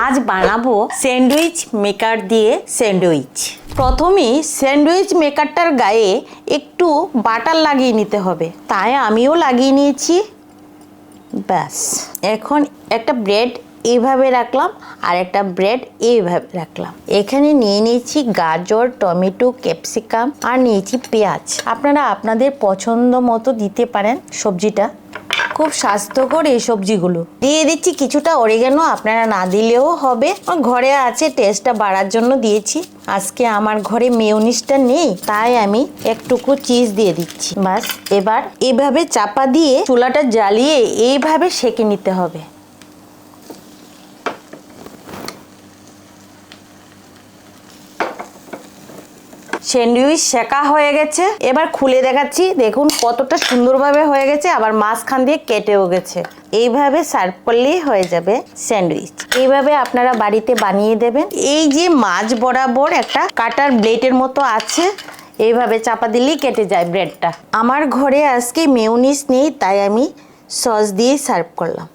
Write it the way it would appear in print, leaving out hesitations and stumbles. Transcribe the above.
আজ বানাবো sandwich maker দিয়ে স্যান্ডউইচ। প্রথমেই স্যান্ডউইচ মেকারটার গায়ে একটু বাটার লাগিয়ে নিতে হবে, তাই আমিও লাগিয়ে নিয়েছি। ব্যাস, এখন একটা ব্রেড এইভাবে রাখলাম আর একটা ব্রেড এইভাবে রাখলাম। এখানে নিয়ে নিয়েছি গাজর, টমেটো, ক্যাপসিকাম আর নিয়েছি পেঁয়াজ। আপনারা আপনাদের পছন্দ মতো দিতে পারেন সবজিটা। খুব স্বাস্থ্যকর এই সবজিগুলো। দিয়ে দিচ্ছি কিছুটা অরিগানো, আপনারা না দিলেও হবে, ঘরে আছে, টেস্টটা বাড়ার জন্য দিয়েছি। আজকে আমার ঘরে মেয়োনিজটা নেই, তাই আমি একটুকু চিজ দিয়ে দিচ্ছি। বাস, এবার এইভাবে চাপা দিয়ে চুলাটা জ্বালিয়ে এইভাবে সেঁকে নিতে হবে। স্যান্ডউইচ শেকা হয়ে গেছে, এবার খুলে দেখাচ্ছি। দেখুন কতটা সুন্দরভাবে হয়ে গেছে, আবার মাঝখান দিয়ে কেটেও গেছে। এইভাবে সার্ভ করলেই হয়ে যাবে স্যান্ডউইচ। এইভাবে আপনারা বাড়িতে বানিয়ে দেবেন। এই যে মাঝ বরাবর একটা কাটার ব্লেডের মতো আছে, এইভাবে চাপা দিলেই কেটে যায় ব্রেডটা। আমার ঘরে আজকে মেয়োনিজ নেই, তাই আমি সস দিয়ে সার্ভ করলাম।